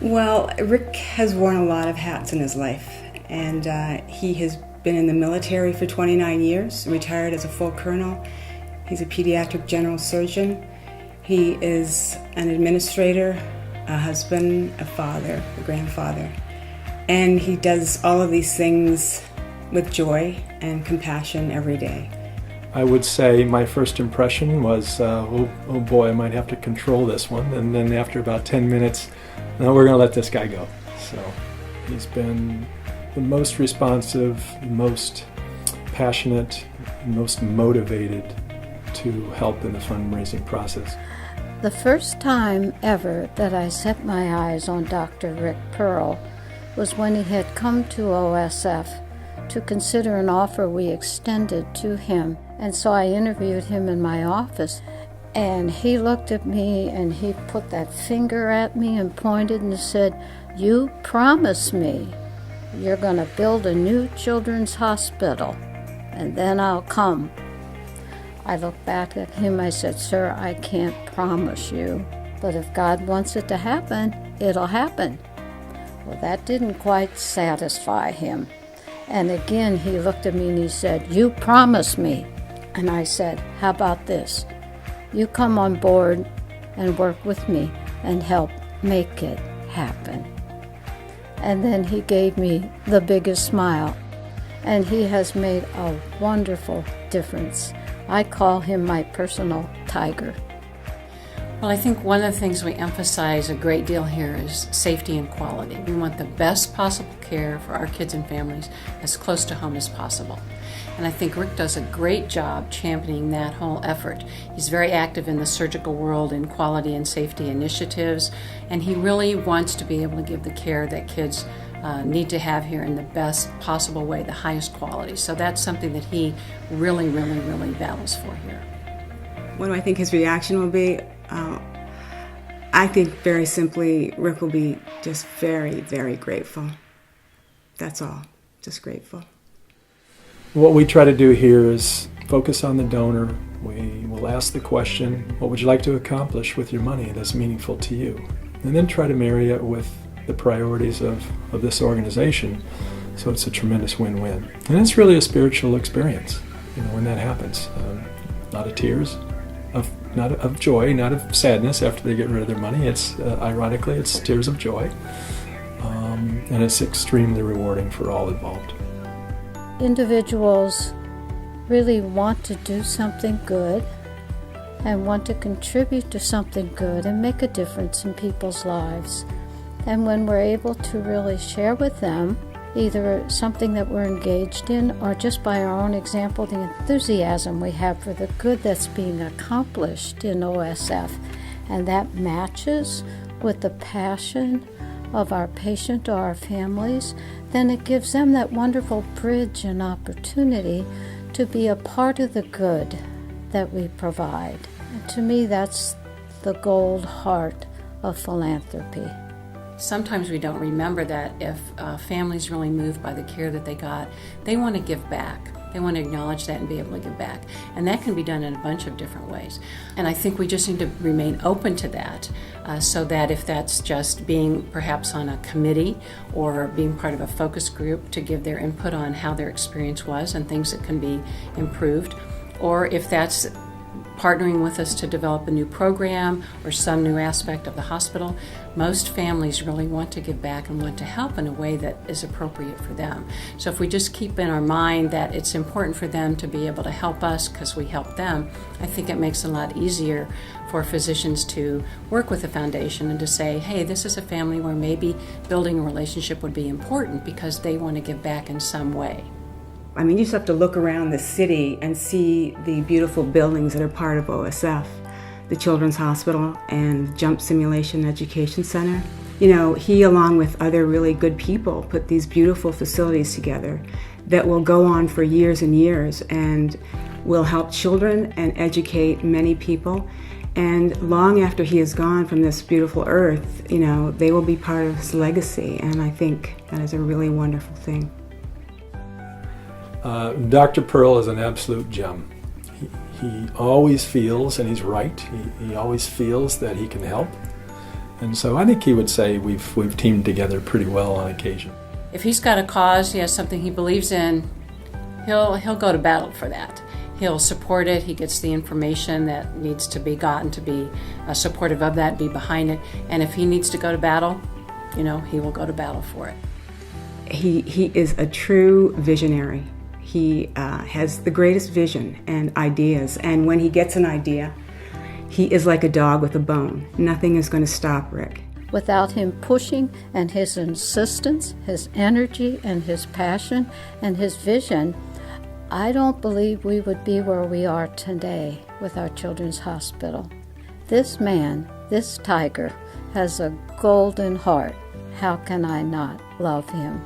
Well, Rick has worn a lot of hats in his life, and he has been in the military for 29 years, retired as a full colonel. He's a pediatric general surgeon. He is an administrator, a husband, a father, a grandfather. And he does all of these things with joy and compassion every day. I would say my first impression was, oh boy, I might have to control this one. And then after about 10 minutes, no, we're going to let this guy go. So he's been the most responsive, the most passionate, most motivated to help in the fundraising process. The first time ever that I set my eyes on Dr. Rick Pearl was when he had come to OSF to consider an offer we extended to him. And so I interviewed him in my office, and he looked at me and he put that finger at me and pointed and said, "You promised me you're going to build a new children's hospital, and then I'll come." I looked back at him, I said, "Sir, I can't promise you, but if God wants it to happen, it'll happen." Well, that didn't quite satisfy him. And again, he looked at me and he said, "You promised me." And I said, "How about this? You come on board and work with me and help make it happen." And then he gave me the biggest smile. And he has made a wonderful difference. I call him my personal tiger. Well, I think one of the things we emphasize a great deal here is safety and quality. We want the best possible care for our kids and families as close to home as possible. And I think Rick does a great job championing that whole effort. He's very active in the surgical world in quality and safety initiatives, and he really wants to be able to give the care that kids need to have here in the best possible way, the highest quality. So that's something that he really, really, really battles for here. What do I think his reaction will be? I think very simply, Rick will be just very, very grateful. That's all, just grateful. What we try to do here is focus on the donor. We will ask the question, what would you like to accomplish with your money that's meaningful to you? And then try to marry it with the priorities of this organization, so it's a tremendous win-win. And it's really a spiritual experience, when that happens. Not of tears, not of joy, not of sadness after they get rid of their money. It's ironically, it's tears of joy, and it's extremely rewarding for all involved. Individuals really want to do something good and want to contribute to something good and make a difference in people's lives. And when we're able to really share with them either something that we're engaged in or just by our own example, the enthusiasm we have for the good that's being accomplished in OSF, and that matches with the passion of our patient or our families, then it gives them that wonderful bridge and opportunity to be a part of the good that we provide. And to me, that's the gold heart of philanthropy. Sometimes we don't remember that if families really moved by the care that they got, they want to give back. They want to acknowledge that and be able to give back. And that can be done in a bunch of different ways. And I think we just need to remain open to that, so that if that's just being perhaps on a committee or being part of a focus group to give their input on how their experience was and things that can be improved, or if that's partnering with us to develop a new program or some new aspect of the hospital, most families really want to give back and want to help in a way that is appropriate for them. So if we just keep in our mind that it's important for them to be able to help us because we help them, I think it makes it a lot easier for physicians to work with the foundation and to say, hey, this is a family where maybe building a relationship would be important because they want to give back in some way. I mean, you just have to look around the city and see the beautiful buildings that are part of OSF, the Children's Hospital and Jump Simulation Education Center. He, along with other really good people, put these beautiful facilities together that will go on for years and years and will help children and educate many people. And long after he is gone from this beautiful earth, they will be part of his legacy. And I think that is a really wonderful thing. Dr. Pearl is an absolute gem. He always feels, and he's right, he always feels that he can help. And so I think he would say we've teamed together pretty well on occasion. If he's got a cause, he has something he believes in, he'll go to battle for that. He'll support it. He gets the information that needs to be gotten to be supportive of that, be behind it. And if he needs to go to battle, he will go to battle for it. He is a true visionary. He has the greatest vision and ideas. And when he gets an idea, he is like a dog with a bone. Nothing is going to stop Rick. Without him pushing and his insistence, his energy and his passion and his vision, I don't believe we would be where we are today with our children's hospital. This man, this tiger, has a golden heart. How can I not love him?